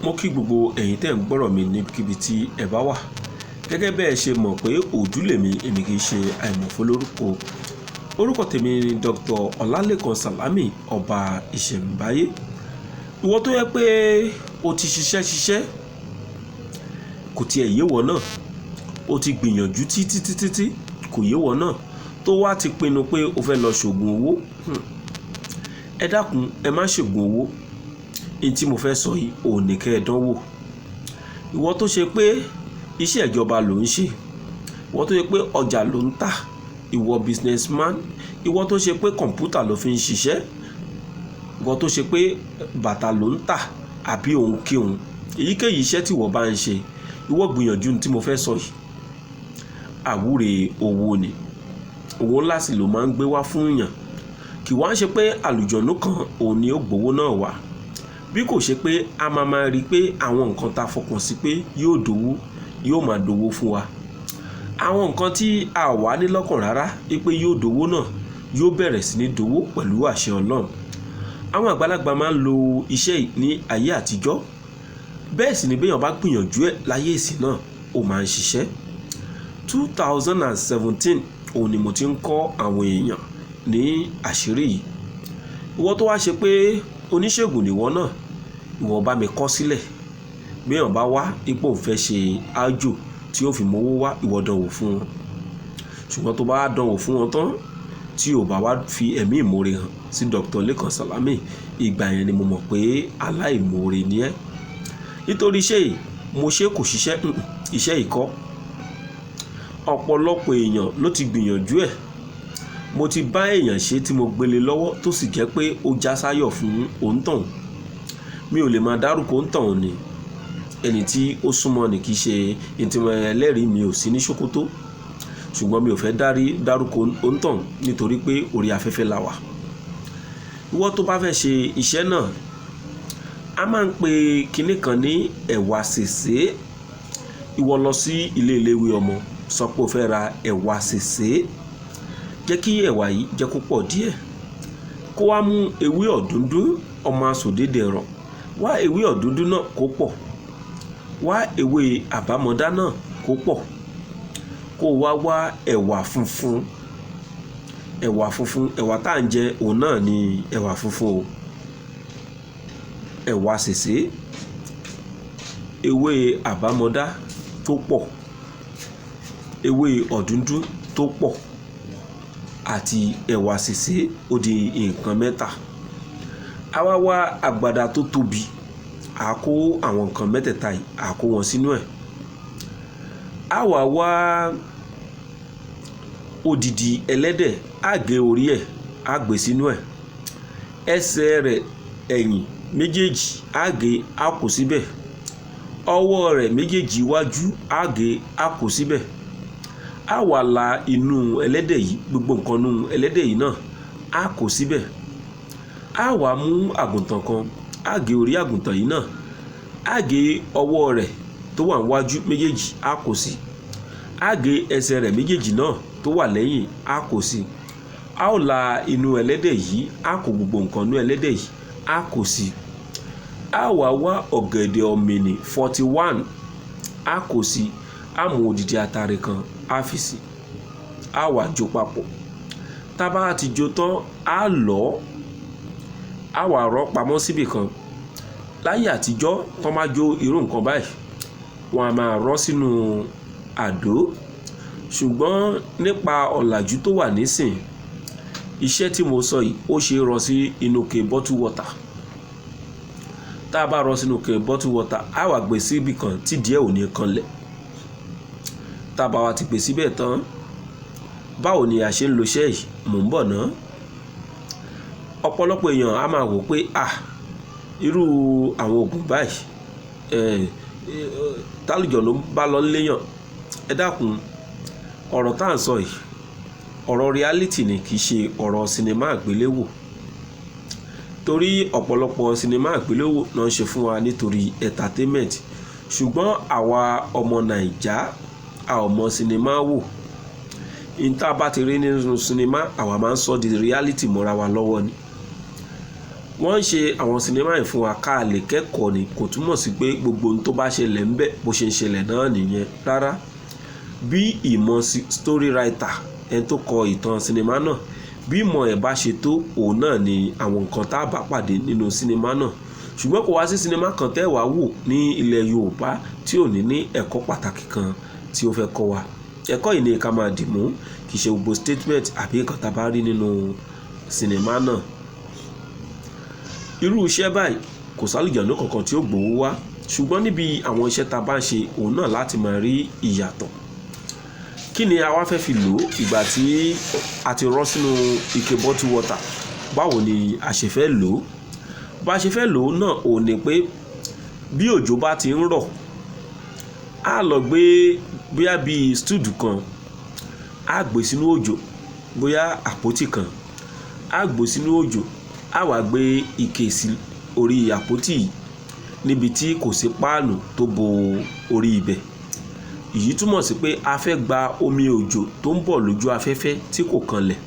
Mo kí gbogbo ẹ̀yin tẹ́ ń gbọ́rọ̀ mi níbikíbi tí ẹ bá wà. Gẹ́gẹ́ bẹ́ẹ̀ ṣe mọ̀ pé òdúlé mi èmi kì í ṣe àìmọ̀fó lórúkọ. Orúkọ tèmi ni Dr. Ọlálékan Sàlámì ọba ìṣẹ̀ǹbáyé. Ìwọ tó yẹ pé o ti ṣiṣẹ́ kò tiẹ̀ yé wọ náà. O ti gbìyànjú títí kò yé wọ náà. Tó wá ti pinnu pé o fẹ́ lọ ṣògùn owó. Ẹ dákun ẹ má ṣògùn owó. Èyí tí mo fẹ́ sọ yìí ò ní kẹ́ ẹ dánwò. Ìwọ tó ṣe pé iṣẹ́ ìjọba ló ń ṣe, ìwọ tó ṣe pé ọjà ló ń tà, ìwọ businessman, ìwọ tó ṣe pé kọ̀ǹpútà ló fi ń ṣiṣẹ́, ìwọ tó ṣe pé bàtà ló ń tà àbí ohunkóhun, èyíkéyìí iṣẹ́ tí ìwọ bá ń ṣe, ìwọ gbìyànjú tí mo fẹ́ sọ yìí. Àwúre owó ni. Owó ńlá sì ló máa ń gbé wá fún èèyàn. Kì wá ń ṣe pé àlùjọ̀nnú kan òun ni ó gbowó náà wá. Bí kò ṣe pé a máa rí pé àwọn nǹkan tá fọkàn sí pé yóò dowó yóò máa dowó fún wa. Àwọn nǹkan tí a wà ní lọ́kàn rárá pé yóò dowó náà yóò bẹ̀rẹ̀ sí ní dowó pẹ̀lú àṣẹ Ọlọ́run. Àwọn àgbàlagbà máa ń lo iṣẹ́ ní ayé àtijọ́. Bẹ́ẹ̀ sì ni béèyàn bá gbìyànjú ẹ̀ láyé ìsìn náà ó máa ń ṣiṣẹ́. 2017 òun ni mo ti ń kọ́ àwọn èèyàn ní àṣírí yìí. Ìwọ tó wá ṣe pé oníṣègùn nìwọ náà, ìwọ bá mi kọ sílẹ̀. Bí èèyàn bá wá ipò ń fẹ́ ṣe ájò tí ó fi mówó wá, ìwọ dánwò fún wọn. Ṣùgbọ́n tó bá dánwò fún wọn tán tí ò bá wá fi ẹ̀mí ìmoore hàn sí Dr. Lékan Sàlámì, ìgbà yẹn ni mo mọ̀ pé aláìmoore ni ẹ́. Nítorí iṣẹ́ yìí mo ṣe kò ṣiṣẹ́ iṣẹ́ ìkọ́. Ọ̀pọ̀lọpọ̀ èèyàn ló ti gbìyànjú ẹ̀. Mo ti bá èèyàn ṣe tí mo gbélé lọ́wọ́ tó sì jẹ́ pé ó já sáyọ̀ fún òǹtàn. Mi ò lè máa dárúkọ òǹtàn ni. Ẹni tí ó súnmọ́ ni kì í ṣe ìtìmọ̀ ẹlẹ́rìí mi ò sí ní ṣòkòtò. Ṣùgbọ́n mi ò fẹ́ dárúkọ òǹtàn nítorí pé orí afẹ́fẹ́ la wà. Ìwọ tó bá fẹ́ ṣe iṣẹ́ náà, a máa ń pe kinní kan ní ẹ̀wà sèsé. Ìwọ lọ sí ilé ìléwé ọmọ, sọ pé o fẹ́ ra ẹ̀wà sèsé. Jẹ́ kí ẹ̀wà yìí jẹ́ kó pọ̀ díẹ̀. Kó wá mú ewé ọ̀dúndún ọmọ asòdédèrọ̀. Wá ewé ọ̀dúndún náà kó pọ̀. Wá ewé àbámọ̀dá náà kó pọ̀. Kó wá ẹ̀wà funfun. Ẹ̀wà tá à ń jẹ òun náà ni ẹ̀wà funfun o. Ẹ̀wà sèsé. Ewé àbámọ̀dá tó pọ̀. Ewé ọ̀dúndún tó pọ̀. Àti ẹ̀wà sèsé ó di nǹkan mẹ́ta. A wá àgbàdá tó tóbi. A kó àwọn nǹkan mẹ́tẹ̀ẹ̀ta yìí, a kó wọn sínú ẹ̀. A wá odidi ẹlẹ́dẹ̀, a gé orí ẹ̀, a gbé sínú ẹ̀. Ẹsẹ̀ rẹ̀ ẹ̀yìn méjèèjì a gé, a kó síbẹ̀. Ọwọ́ rẹ̀ méjèèjì iwájú a gé, a kó síbẹ̀. A wá la inú ẹlẹ́dẹ̀ yìí, gbogbo nǹkan inú ẹlẹ́dẹ̀ yìí náà a kó síbẹ̀. A wá mú àgùntàn kan, a gé orí àgùntàn yìí náà. A gé ọwọ́ rẹ̀ tó wà níwájú méjèèjì, a kó sí. A gé ẹsẹ̀ rẹ̀ méjèèjì náà tó wà lẹ́yìn, a kó sí. A ó la inú ẹlẹ́dẹ̀ yìí, a kó gbogbo nǹkan inú ẹlẹ́dẹ̀ yìí, a kó sí. A wá ọ̀gẹ̀dẹ̀ ọ̀mìnì 41, a kó sí. A mú odidi atare kan, a fi sí. A wá jó papọ̀. Tá bá ti jó tán, a lọ̀. A wá rọ́ pamọ́ síbì kan. Láyé àtijọ́ tó máa jó irú nǹkan báyìí, wọ́n á máa rọ́ sínú àdó. Ṣùgbọ́n nípa ọ̀làjú tó wà nísìn, iṣẹ́ tí mo sọ yìí ó ṣe é rọ sí inú ke bottle water. Tá bá rọ sínú ke bottle water, a wá gbé síbì kan tí díẹ̀ ò ní kanlẹ̀. Tá bá wá ti gbé síbẹ̀ tán, báwo ni a ṣe ń lo iṣẹ́ yìí? Mò ń bọ̀ ná. Ọ̀pọ̀lọpọ̀ èèyàn á máa wò pé irú àwọn oògùn báyìí tálùjọ̀nnú bá lọ léyàn. Ẹ dákun, ọ̀rọ̀ tá à ń sọ yìí ọ̀rọ̀ reality ni, kì í ṣe ọ̀rọ̀ sinimá àgbéléwò. Torí ọ̀pọ̀lọpọ̀ sinimá àgbéléwò náà ń ṣe fún wa nítorí entertainment. Ṣùgbọ́n àwa ọmọ Nàìjà a ò mọ sinimá wò. In tá bá ti rí nínú sinimá àwa máa ń sọ di reality mọ́ra wa lọ́wọ́ ni. wọ́n ń ṣe àwọn sinimá yìí fún wa ká lè kẹ́kọ̀ọ́ ni, kò túmọ̀ sí pé gbogbo ohun tó bá ṣẹlẹ̀ ń bẹ bó ṣe ń ṣẹlẹ̀ náà nìyẹn rárá. Bí ìmọ̀ story writer ẹni tó kọ ìtàn sinimá náà, bí ìmọ̀ ẹ̀ bá ṣe tó, òun náà ni àwọn nǹkan tá a bá pàdé nínú sinimá náà. Ṣùgbọ́n kò wá sí sinimá kan tẹ́ wàá wò ní ilẹ̀ Yorùbá tí ò ní ẹ̀kọ́ pàtàkì kan tí ó fẹ́ kọ́ wa. Ẹ̀kọ́ yìí ni ká máa dì mú, kì í ṣe gbogbo statement àbí nǹkan tá a bá rí nínú sinimá náà. Irú iṣẹ́ báyìí kò sálùjànnú kankan tí ó gbowó wá, ṣùgbọ́n níbi àwọn iṣẹ́ tá a bá ń ṣe, òun náà láti máa rí ìyàtọ̀. Kí ni a wá fẹ́ fi lò ìgbà tí a ti rọ́ sínú ike bottle water? Báwo ni a ṣe fẹ́ lò ó? Bá a ṣe fẹ́ lò ó náà ò ní pé bí òjò bá ti ń rọ̀, a lọ gbé bóyá bíi stood kan, a gbé sínú òjò, bóyá àpótí kan, a gbé sínú òjò, a wá gbé ike sí orí àpótí yìí níbi tí kò sí páànù tó bo orí ibẹ̀. Èyí túmọ̀ sí pé a fẹ́ gba omi òjò tó ń bọ̀ lójú afẹ́fẹ́ tí kò kanlẹ̀.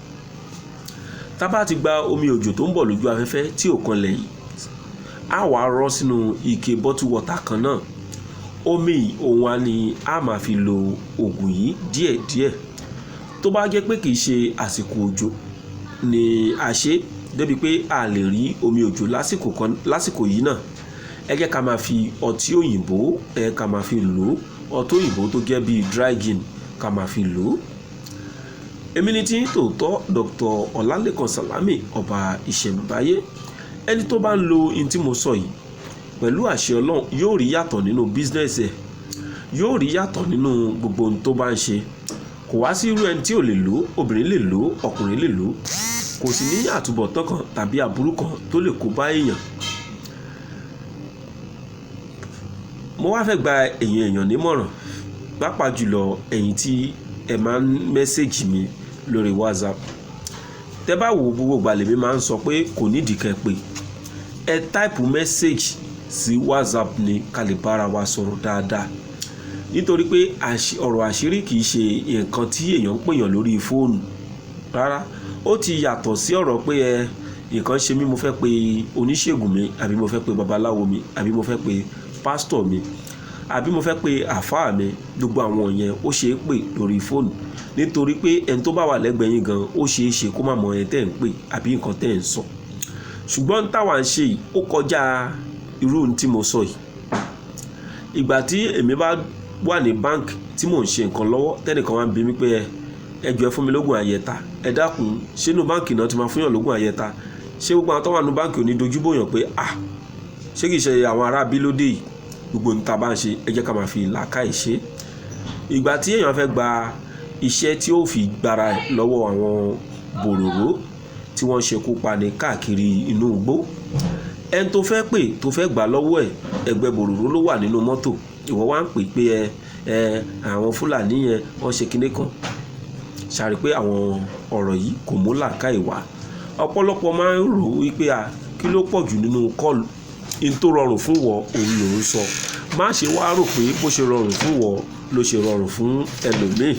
Tá bá ti gba omi òjò tó ń bọ̀ lójú afẹ́fẹ́ tí ò kanlẹ̀ yìí, a wá rọ́ sínú ike bottle water kan náà. Omi yìí òun wa ni a máa fi lo oògùn yìí díẹ̀díẹ̀. Tó bá jẹ́ pé kì í ṣe àsìkò òjò ni a ṣe débi pé a lè rí omi òjò lásìkò yìí náà, ẹ jẹ́ ká máa fi ọtí òyìnbó ká máa fi lò ó. Ọtí òyìnbó tó jẹ́ bíi dry gin ká máa fi lò ó. Èmi ni tí tòótọ́ Dr. Ọlálékan Sàlámì, ọba ìṣẹ̀ǹbáyé. Ẹni tó bá ń lo ohun tí mo sọ yìí pẹ̀lú àṣẹ Ọlọ́run yóò rí yàtọ̀ nínú business ẹ̀, yóò rí yàtọ̀ nínú gbogbo ohun tó bá ń ṣe. Kò wá sí irú ẹni tí ò lè lò ó, obìnrin lè lò ó, ọkùnrin lè lò ó. Kò sì ní àtúbọ̀tán kan tàbí aburú kan tó lè kó bá èèyàn. Mo wá fẹ́ gba ẹ̀yin èèyàn nímọ̀ràn, pàápàá jùlọ ẹ̀yin tí ẹ máa ń mẹ́sẹ̀gì mi lórí WhatsApp. Tẹ́ bá wo gbogbo ìgbà lèmi máa ń sọ pé kò nídìí kẹ́ pé ẹ táìpù mẹ́sẹ̀gì sí WhatsApp ni ká lè bára wa sọ̀rọ̀ dáadáa. Nítorí pé ọ̀rọ̀ àṣírí kì í ṣe nǹkan tí èèyàn ń pèèyàn lórí fóònù rárá. Ó ti yàtọ̀ sí ọ̀rọ̀ pé nǹkan ṣe mí, mo fẹ́ pe oníṣègùn mi, àbí mo fẹ́ pe babaláwo mi, àbí mo fẹ́ pe pásítọ̀ mi, àbí mo fẹ́ pe àfáà mi. Gbogbo àwọn yẹn ó ṣe é pè lórí fóònù, nítorí pé ẹni tó bá wà lẹ́gbẹ̀ẹ́ yín gan ó ṣe é ṣe kó má mọ ẹni tẹ́ ń pè àbí nǹkan tẹ́ ń sọ. Ṣùgbọ́n táwa ń ṣe yìí ó kọjá irú ohun tí mo sọ yìí. Ìgbà tí èmi bá wà ní báǹkì tí mò ń ṣe nǹkan lọ́wọ́, tẹ́nìkan wá ń bi mí pé ẹ jọ̀ọ́ ẹ fún mi lógún àyẹ̀ta, ẹ dákun ṣé inú báǹkì náà ti máa fún yàn lógún àyẹ̀ta? Ṣé gbogbo àwọn tó wà nínú báǹkì ò ní dojú bòyàn pé ṣé kìí ṣe àwọn ará bí lóde yìí? Gbogbo ohun tá a bá ń ṣe ẹ jẹ́ ká máa fi làákàyè ṣe. Ìgbà tí èèyàn fẹ́ gba iṣẹ́ tí ó fi gbára lọ́wọ́ àwọn bòròró tí wọ́n ṣekú pani káàkiri inú igbó, ẹni tó fẹ́ pè tó fẹ́ gbà lọ́wọ́ ẹ̀, ẹgbẹ́ bòròró ló wà nínú mọ́tò. Ìwọ wá ń pè pé àwọn Fúlàní yẹn wọ́n ṣe kinní kan. Ṣàrí pé àwọn ọ̀rọ̀ yìí kò mú làákàyè wá. Ọ̀pọ̀lọpọ̀ máa ń rò wípé kí ló pọ̀ jù nínú kọ́ọ̀lù? In tó rọrùn fún wọ òun ló ń sọ. Má ṣe wá rò pé bó ṣe rọrùn fún wọ ló ṣe rọrùn fún ẹlòmíì.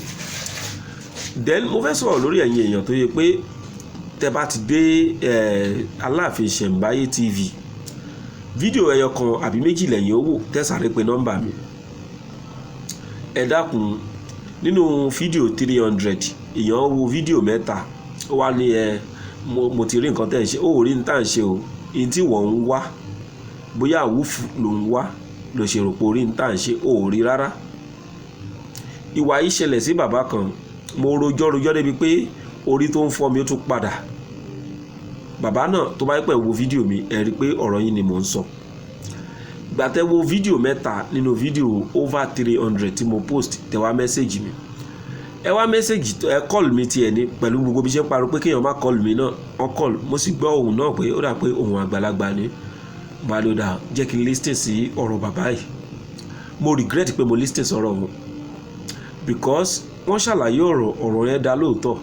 Then mo fẹ́ sọ̀rọ̀ lórí ẹ̀yin èèyàn tó yẹ pé tẹ́ bá ti dé Aláàfin Ìṣẹ̀ǹbáyé TV, fídíò ẹyọ kan àbí méjì lẹ́yìn owó tẹ́sàrẹ́ pé nọ́mbà mi. Ẹ dákun, nínú fídíò 300 èèyàn wo fídíò mẹ́ta, ó wá ní mo ti rí nǹkan tẹ́ ń ṣe, ó rí ní tá à ń ṣe o. In tí wọ́n ń wá, bóyá àwùfù ló ń wá ló ṣe rò pé orí ní tá à ń ṣe, ó rí rárá. Ìwà yìí ṣẹlẹ̀ sí bàbá kan, mo rojọ́ débi pé orí tó ń fọ́ mi ó tún padà. Bàbá náà tó bá pẹ̀ wo fídíò mi, ẹ rí pé ọ̀rọ̀ yín ni mò ń sọ. Ìgbà tẹ́ wo fídíò mẹ́ta nínú fídíò over 300 tí mo post, tẹ́ wá mẹ́sẹ̀gì mi. Ẹ wá mẹ́sẹ̀gì, ẹ call mi tiẹ̀ ní pẹ̀lú gbogbo bí ṣe ń parọ́ pé kéèyàn má call mi náà, wọ́n call. Mo sì gbọ́ ohùn náà pé ó dà pé ohùn àgbàlagbà ni. Bá ló dà jẹ́ kí n listen sí ọ̀rọ̀ bàbá yìí. Mo regret pé mo listen sọ̀rọ̀ wọn, because wọ́n ṣàlàyé ọ̀rọ̀ yẹn dá lóòótọ́.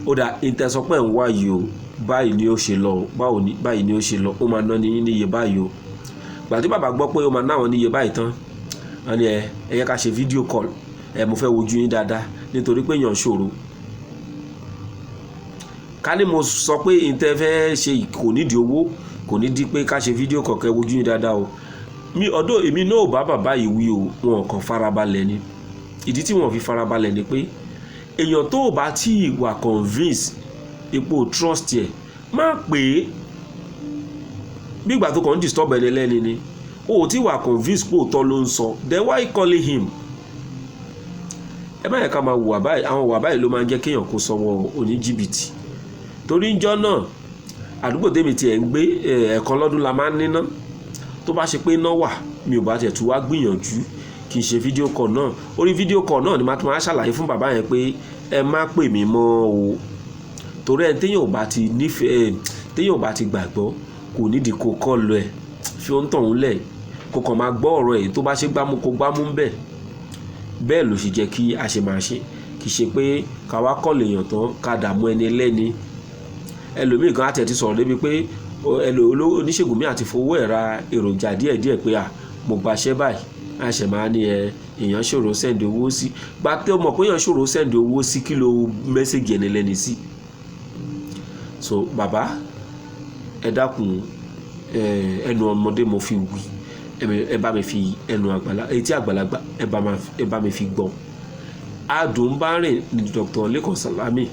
Ó dà ìtẹ̀sọ́pẹ́ ń wá yìí o, báyìí ni ó ṣe lọ, báyìí ni ó ṣe lọ, ó máa ná ní iye báyìí o. Ìgbà tí bàbá gbọ́ pé ó máa ná wọn ní iye báyìí tán, wọ́n ní ẹ yẹ ká ṣe fídíò call, mo fẹ́ wojú yín dáadáa nítorí pé èèyàn ṣòro. Ká ní mo sọ pé ìtẹ́ fẹ́ ṣe kò nídìí owó, kò ní di pé ká ṣe fídíò kọ̀ọ̀kan wojú yín dáadáa o ọ̀dọ̀ èmi náà ò bá bàbá yìí wí o wọn kàn farabalẹ̀ ni ìdí tí wọn fi farabalẹ̀ ni pé èèyàn tó bá tí wà convince ipò trust ẹ̀ má pè é bí ìgbà tó kàn ń disturb ẹni lẹ́ni ni o ò tí wà convince pé òótọ́ ló ń sọ then why calling him ẹ má yẹ ká máa wùwà báyìí àwọn wùwà báyìí ló máa ń jẹ́ kéèyàn kó sọ́wọ́ oníjìbìtì torí ńjọ́ náà àdúgbò tèmi tiẹ̀ ń gbé ẹ̀ẹ̀kan lọ́dún la máa ń níná tó bá ṣe pé iná wà mi ò bá tẹ̀ tún wá gbìyànjú kì í ṣe fídíò call náà orí fídíò call náà ni máa tún máa ṣàlàyé fún bàbá yẹn pé ẹ má pè mí mọ́ o torí ẹni téèyàn ò bá ti nífẹ̀ẹ́ téèyàn ò bá ti gbàgbọ́ kò nídìí kó kọ́ọ̀lù ẹ̀ fi ó ń tọ̀hún lẹ̀ kó kàn máa gbọ́ ọ̀rọ̀ ẹ̀ tó bá ṣe gbámú kó gbámú ń bẹ̀ bẹ́ẹ̀ ló ṣe jẹ́ kí a ṣe máa ṣe kì í ṣe pé ká wá kọ́ọ̀lù èèyàn tán ká dààmú ẹni ẹlẹ́ni ẹlòmíì kan àti ẹ̀ ti sọ̀rọ̀ débi pé oníṣègùn mi àti fowó ẹ̀ ra èròjà díẹ̀díẹ̀ pé mo gbaṣẹ́ báyìí àṣẹ máa ní èèyàn ṣòro sẹ́ndì owó sí gba tẹ́ ọmọ pé èèyàn ṣòro sẹ́ndì owó sí kí ló mẹ́sẹ̀gì ẹni lẹ́ni sí so bàbá ẹ dákun ẹnu ọmọdé mo fi wí ẹ bá mi fi ẹnu etí àgbàlagbà ẹ bá mi fi gbọ́ adùn bá rìn ní Dr. Lẹ́kan Sàlámì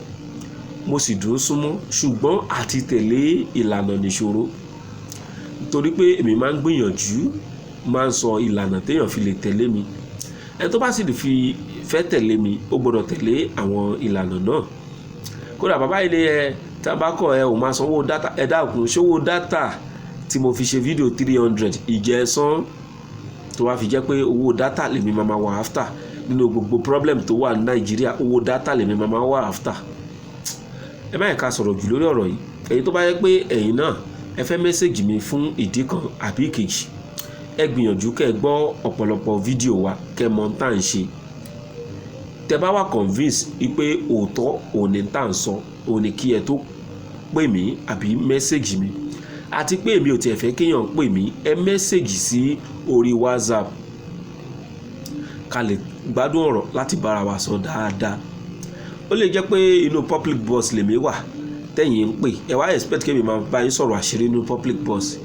mo sì dúró súnmọ́ ṣùgbọ́n àti tẹ̀lé ìlànà nìṣòro torí pé èmi máa ń gbìyànjú máa ń sọ ìlànà téèyàn fi lè tẹ̀lé mi ẹni tó bá sì fi fẹ́ tẹ̀lé mi ó gbọ́dọ̀ tẹ̀lé àwọn ìlànà náà kódà bàbá yìí ni tabakọ̀ ò máa sanwó dátà ẹ dákun ṣówó dátà tí mo fi ṣe fídíò 300 ìjẹ́sán tó wá fi jẹ́ pé owó dátà lèmi máa wà áfítà nínú gbogbo problem tó wà ní Nàìjíríà owó dátà lèmi máa wà áfítà ẹ má yẹ ká sọ̀rọ̀ jù lórí ọ̀rọ̀ yìí èyí tó bá yẹ pé ẹ̀yin náà ẹ fẹ́ mẹ́sẹ̀gì mi fún ìdí kan àbí ìkejì ẹ gbìyànjú kẹ́ ẹ gbọ́ ọ̀pọ̀lọpọ̀ fídíò wa kẹ́ mọ̀ tá à ń ṣe tẹ́ bá wà convince wípé òótọ́ òní tá à ń sọ òní kí ẹ tó pè mí àbí mẹ́sẹ̀gì mi àti pé èmi ò tiẹ̀ fẹ́ kéèyàn pè mí ẹ mẹ́sẹ̀gì sí orí WhatsApp ká lè gbádùn ọ̀rọ̀ láti bára wa sọ dáadáa ó lè jẹ́ pé inú public bus lèmi wà tẹ̀yìn ń pè ẹ wá expect kémi máa bá yín sọ̀rọ̀ àṣírí inú public bus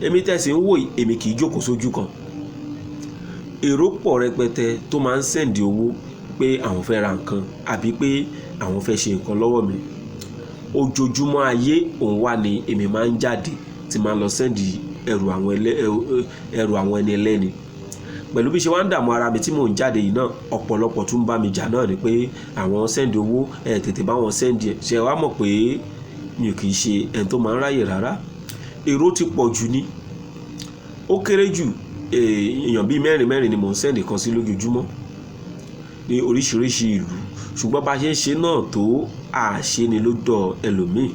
èmi tẹ̀sí ń wò èmi kì í jókòó sójú kan èrò pọ̀ rẹpẹtẹ tó máa ń sẹ́ǹdì owó pé àwọn fẹ́ ra nǹkan àbí pé àwọn fẹ́ ṣe nǹkan lọ́wọ́ mi ojoojúmọ́ ayé òun wà ní èmi máa ń jáde tí máa ń lọ sẹ́ǹdì ẹrù àwọn ẹni ẹlẹ́ni pẹ̀lú bí ṣe wá ń dààmú ara mi tí mò ń jáde yìí náà ọ̀pọ̀lọpọ̀ tún bá mi jà náà ni pé àwọn sẹ́ǹdì owó tètè bá wọn sẹ́ǹdì ẹ̀ ṣe wá mọ̀ pé mi ò kì í ṣe ẹni tó máa ń ráyè rárá èrò ti pọ̀ jù ní ó kéré jù èèyàn bíi mẹ́rin ni mò ń sẹ́ǹdì kan sí lójoojúmọ́ ní oríṣiríṣi ìlú ṣùgbọ́n bá ṣe ń ṣe náà tó àṣe ni ló dọ̀ ẹlòmíì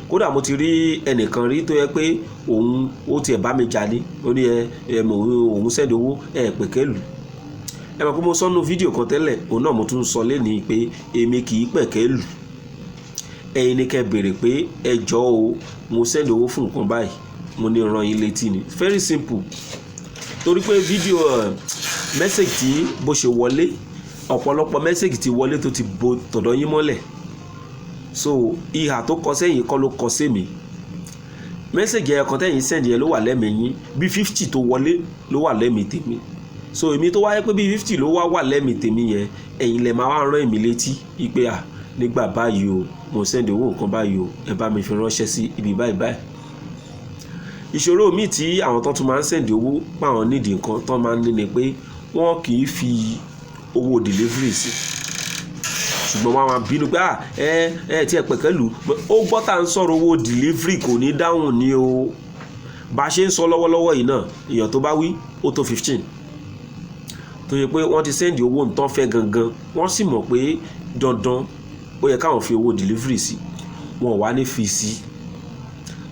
kódà mo ti rí ẹnìkan rí tó yẹ pé òun ó tiẹ̀ bá mi jà ní ó ní òun sẹ́ndì owó pẹ̀kẹ́lù ẹ mọ̀ pé mo sọ́nù fídíò kan tẹ́lẹ̀ òun náà mo tún sọ lẹ́nìí pé èmi kì í pẹ̀kẹ́lù ẹ̀yin ni kẹ́ béèrè pé ẹ jọ̀ọ́ o mo sẹ́ndì owó fún nǹkan báyìí mo ní rán yín létí ni very simple torí pé fídíò mẹ́sẹ̀gì tí bó ṣe wọlé ọ̀pọ̀lọpọ̀ mẹ́sẹ̀gì tí wọlé tó ti bo tọ̀dọ̀ yín mọ́lẹ̀ so ìhà tó kọ sẹ́yìn kọ́ ló kọ sí mi mẹ́sẹ̀gì ẹ̀kan tẹ́yìn sẹ́ndì yẹn ló wà lẹ́mìí yín bí 50 tó wọlé ló wà lẹ́mìí tèmi so èmi tó wáyé pé bí 50 ló wà lẹ́mìí tèmi yẹn ẹ̀yin lẹ máa wá rán èmi létí ìpè nígbà báyìí o mo sẹ́ndì owó nǹkan báyìí o ẹ bá mi fi ránṣẹ́ sí ibi báyìí báyìí ìṣòro míì tí àwọn tó tún máa ń sẹ́ndì owó páwọn nídìí nǹkan tó máa ń ní ni pé wọ́n kì í fi owó delivery sí ṣùgbọ́n wọn máa bínú pé tí ẹ pẹ̀kẹ́lù ó gbọ́ tá à ń sọ̀rọ̀ owó delivery kò ní dáhùn ní o bá a ṣe ń sọ lọ́wọ́lọ́wọ́ yìí náà èèyàn tó bá wí ó tó 15 tó yẹ pé wọ́n ti sẹ́ndì owó nǹkan fẹ́ gangan wọ́n sì mọ̀ pé dandan ó yẹ káwọn fi owó delivery sí wọn ò wá ní fi sí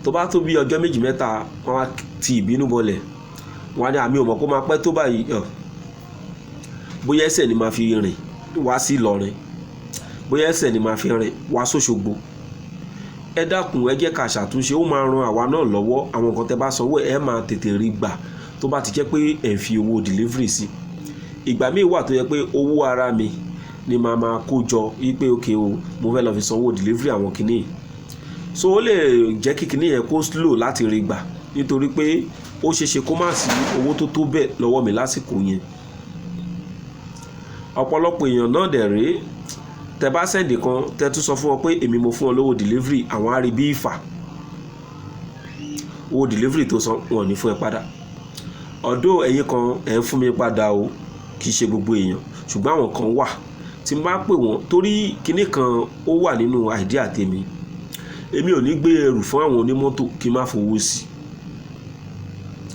tó bá tó bí ọjọ́ méjì mẹ́ta wọ́n wá ti ìbínú bọlẹ̀ wọ́n á ní àmì òmò kó máa pẹ́ tó báyìí bóyá ẹsẹ̀ ni máa fi rìn wá sí Ìlọrin bóyá ẹsẹ̀ ni máa fi rìn wá sóṣogbo ẹ dákun ẹ jẹ́ ká ṣàtúnṣe ó máa ran àwa náà lọ́wọ́ àwọn nǹkan tẹ́ bá sanwó ẹ máa tètè rí gbà tó bá ti jẹ́ pé ẹ̀ ń fi owó delivery sí ìgbà míì wà tó yẹ pé owó ara mi ni màá máa kó jọ wípé òkè o mo fẹ́ lọ fi sanwó delivery àwọn kìíní so ó lè jẹ́ kí kinní yẹn kó slow láti rí gbà nítorí pé ó ṣeéṣe kó má sí owó tó tó bẹ́ẹ̀ lọ́wọ́ mi lásìkò yẹn. Ọ̀pọ̀lọpọ̀ èèyàn náà dẹ̀ rèé, tẹ bá sẹ́ndì kan tẹ tún sọ fún wọn pé èmi mo fún ọ lówó delivery, àwọn á rí bí ìfà. Owó delivery tó san wọn ní fún ẹ padà. Ọ̀dọ̀ ẹ̀yin kan ẹ̀ ń fún mi padà o, kì í ṣe gbogbo èèyàn, ṣùgbọ́n àwọn kan wà tí n bá pè wọ́n torí kinní kan ó wà nínú idea tèmi. Èmi ò ní gbé ẹrù fún àwọn onímọ́tò kí n má fowó sí.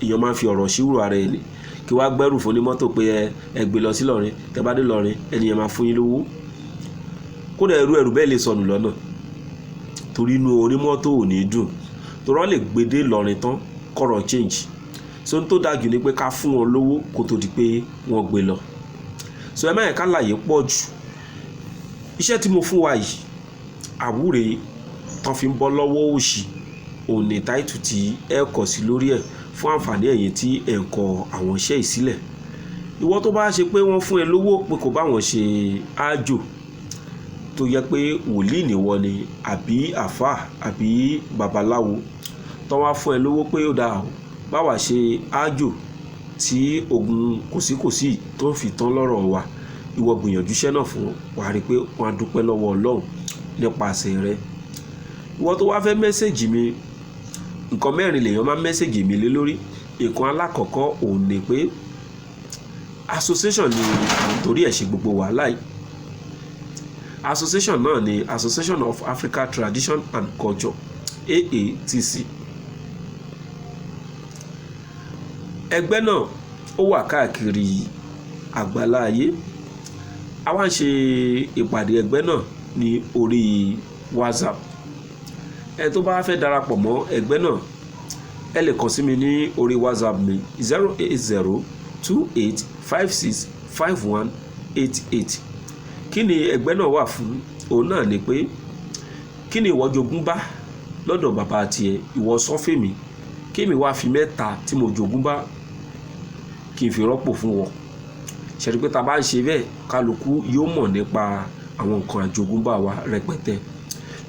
Èèyàn máa ń fi ọ̀rọ̀ ṣírò ara ẹni kí wá gbẹ́rù fún onímọ́tò pé ẹ gbé lọ sí Ìlọrin, tẹ bá dé Ìlọrin ẹni yẹn máa fún yín lówó. Kódà ẹrù bẹ́ẹ̀ lè sọnù lọ́nà torí inú onímọ́tò ò ní dùn torí wọ́n lè gbé dé Ìlọrin tán kọ̀rọ̀ change. So n tó dájú ni pé ká fún wọn lówó kó tó di pé wọ́n gbé lọ. So ẹ má yẹ ká láyé pọ̀ jù. Iṣẹ́ tí mo fún wa yìí, Awure tán fi ń bọ́ lọ́wọ́ òṣì, òun ní táìtù tí ẹ kọ̀ sí lórí ẹ̀ fún àǹfààní ẹ̀yin tí ẹ̀ ń kọ àwọn iṣẹ́ ìsílẹ̀. Ìwọ tó bá ṣe pé wọ́n fún ẹ lówó pé kò bá wọn ṣe ájò tó yẹ pé wòlíì nìwọ ni àbí àfáà àbí babaláwo tán wá fún ẹ lówó pé ó dáa o, báwa ṣe ájò tí ogun kòsíkòsí tó fi tán lọ́rọ̀ wa, ìwọ gbìyànjú iṣẹ́ náà fún wọn, wàá rí pé wọ́n á dúpẹ́ lọ́wọ́ Ọlọ́run nípasẹ̀ rẹ. Ìwọ tó wá fẹ́ mẹ́sẹ̀gì mi, nǹkan mẹ́rin lèèyàn máa mẹ́sẹ̀gì mi lé lórí. Nǹkan alákọ̀ọ́kọ́ òun ni pé association ni torí ẹ̀ ṣe gbogbo wàhálà yìí. Association náà ni Association of African Tradition and Culture, AATC. Ẹgbẹ́ náà ó wà káàkiri àgbálá ayé. A wá ń ṣe ìpàdé ẹgbẹ́ náà ní orí WhatsApp. Ẹ tó bá fẹ́ darapọ̀ mọ́ ẹgbẹ́ náà, ẹ lè kàn sí mi ní orí WhatsApp mi 08028565188. Kí ni ẹgbẹ́ náà wà fún? Òun náà ni pé kí ni ìwọ jogún bá lọ́dọ̀ bàbá tiẹ̀, ìwọ sọ fún mi, kí mi wá fi mẹ́ta tí mo jogún bá kí n fi rọ́pò fún wọn. Ṣé rí pé tá bá ń ṣe bẹ́ẹ̀, kálukú yóò mọ̀ nípa àwọn nǹkan àjogúnbá wa rẹpẹtẹ.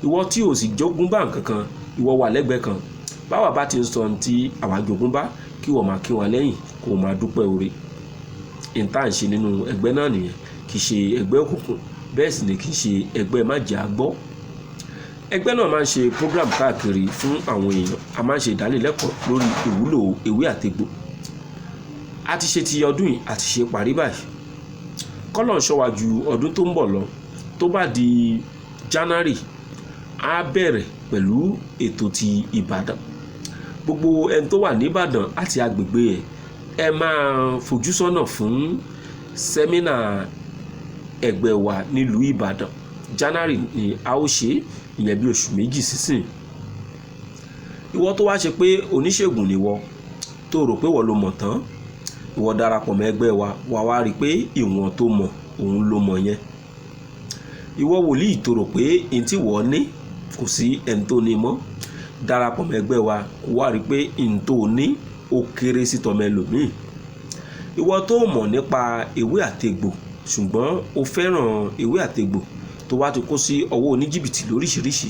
Ìwọ tí o sì jogúnbá nǹkan kan, ìwọ wà lẹ́gbẹ̀ẹ́ kan, báwa bá ti ń sọ tí àwa jogúnbá, kí wọ́n máa kí wọn lẹ́yìn kó máa dúpẹ́ oore. Ìta ń ṣe nínú ẹgbẹ́ náà nìyẹn, kì í ṣe ẹgbẹ́ òkùnkùn, bẹ́ẹ̀ sì ni kì í ṣe ẹgbẹ́ májàgbọ́. Ẹgbẹ́ náà máa ń ṣe program káàkiri fún àwọn èèyàn. A máa ń ṣe ìdánilẹ́kọ̀ọ́ lórí ìwúlò ewé àtegbò. A ti ṣe ti ọdún yìí, a ti ṣe parí báyìí. Kọ́lọ̀ ń ṣọ́ wa ju ọdún tó ń bọ̀ lọ. Tó bá di January, a bẹ̀rẹ̀ pẹ̀lú ètò ti Ìbàdàn. Gbogbo ẹni tó wà ní Ìbàdàn àti agbègbè ẹ̀, ẹ máa fojú sọ́nà fún sẹ́mínà ẹgbẹ́ wa nílùú Ìbàdàn. January ni a ó ṣe, ìyẹn bí oṣù méjì sísìn. Ìwọ tó wá ṣe pé oníṣègùn ni wọ, tó rò pé wọ́n ló mọ̀ tán, ìwọ darapọ̀ mọ́ ẹgbẹ́ wa, wà wá rí pé ìwọ̀n tó mọ̀ òun ló mọ̀ yẹn. Ìwọ wòlíì tó rò pé ẹni tí wọ́n ní kò sí ẹni tó ní mọ́, darapọ̀ mọ́ ẹgbẹ́ wa, wà rí pé ẹni tó ní ó kéré sí tọmọ ẹlòmíì. Ìwọ tó mọ̀ nípa ewé àtegbò ṣùgbọ́n o fẹ́ràn ewé àtegbò tó wá ti kó sí ọwọ́ oníjìbìtì lóríṣiríṣi,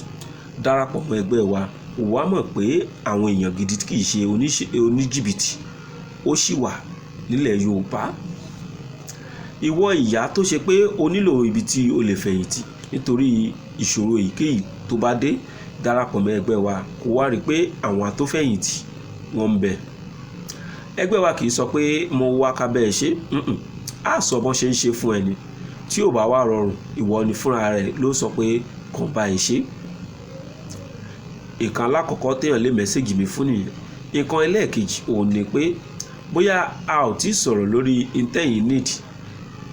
darapọ̀ mọ́ ẹgbẹ́ wa, wà mọ̀ pé àwọn èèyàn gidi kì í ṣe oníjìbìtì ó sì wà nílẹ̀ Yorùbá. Ìwọ ìyá tó ṣe pé o nílò ibi tí o lè fẹ̀yìntì nítorí ìṣòro èyíkéyìí tó bá dé, darapọ̀ mọ́ ẹgbẹ́ wa, kó wá rí pé àwọn àtòfẹ̀yìntì wọ́n ń bẹ. Ẹgbẹ́ wa kì í sọ pé mo wá kábẹ́ ẹ ṣe, a sọ bọ́n ṣe ń ṣe fún ẹni. Tí ò bá wá rọrùn, ìwọ ni fúnra rẹ̀ ló sọ pé kàn bá ẹ ṣe. Ìkan alákọ̀ọ́kọ́ téèyàn lè mẹ́sẹ̀gì mi fún nìyẹn. Ìkan ẹlẹ́ẹ̀kejì òun ni pé bóyá a ò tí sọ̀rọ̀ lórí intẹ́yìn need,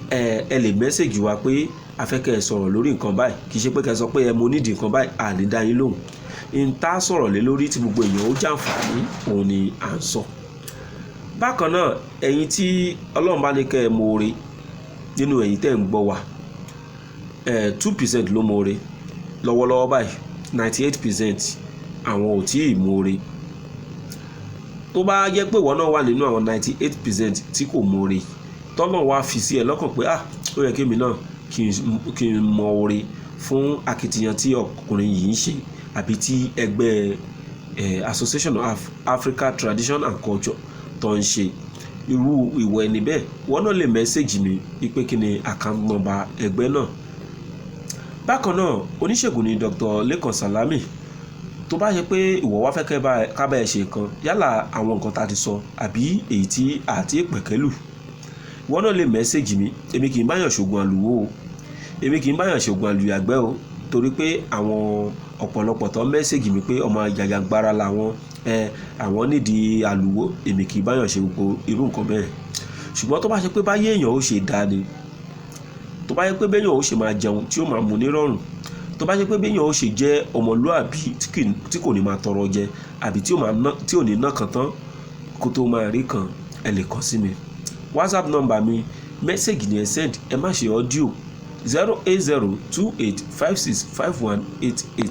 ẹ lè mẹ́sẹ̀gì wa pé a fẹ́ kẹ́ ẹ sọ̀rọ̀ lórí nǹkan báyìí, kì í ṣe pé kẹ́ ẹ sọ pé ẹ mo nídìí nǹkan báyìí, a lè dá yín lóhùn. Ìta sọ̀rọ̀ lé lórí tí gbogbo èèyàn ó jàǹfààní òun ni à ń sọ. Bákan náà, ẹ̀yin tí Ọlọ́run bá ní kẹ́ ẹ mọ̀ọ́re nínú ẹ̀yin tẹ́ ń gbọ́ wa, 2% ló mọ̀ọ́re lọ́wọ́lọ́wọ́ báyìí, 98% àwọn ò tí ì mọ̀ọ́re. Tó bá jẹ́ pé ìwọ náà wà nínú àwọn 98% tí kò mọ̀ọ́re, tọ́lọ́run wá fi sí ẹ lọ́kàn pé ó yẹ kémi náà kí n mọ oore fún akitiyan tí ọkùnrin yìí ń ṣe àbí tí ẹgbẹ́ Association of Africa Tradition and Culture tó ń ṣe. Irú ìwọ ẹni bẹ́ẹ̀ wọ́n náà lè mẹ́sẹ̀gì mi wípé kí ni account number ẹgbẹ́ náà. Bákan náà oníṣègùn ni Dr. Lekan Salami. Tó bá yẹ pé ìwọ wá fẹ́ ká bá ẹ ṣe nǹkan yálà àwọn nǹkan tá a ti sọ àbí èyí tí àti pẹ̀kẹ́lù, ìwọ náà lè mẹ́sẹ̀gì mi. Èmi kì í báyàn ṣògùn àlùwò o, èmi kì í báyàn ṣògùn àlùyàgbẹ́ o, torí pé àwọn ọ̀pọ̀lọpọ̀ tó mẹ́sẹ̀gì mi pé ọmọ jàjàgbara làwọn àwọn nídìí àlùwò, èmi kì í báyàn ṣe gbogbo irú nǹkan bẹ́ẹ̀. Ṣùgbọ́n tó bá ṣe pé báyé èèyàn ó ṣe dáa ni, tó bá yẹ pé béèyàn ó ṣe máa jẹun tí ó máa mú nírọ̀rùn, tó bá yẹ pé béèyàn ó ṣe jẹ́ ọmọlúàbí tí kò ní máa tọrọ jẹ àbí tí ò ní ná kan tán kó tó máa rí kan, ẹ lè kàn sí mi. WhatsApp number mi mẹ́sẹ̀gì ni ẹ send, ẹ má ṣe audio 08028565188.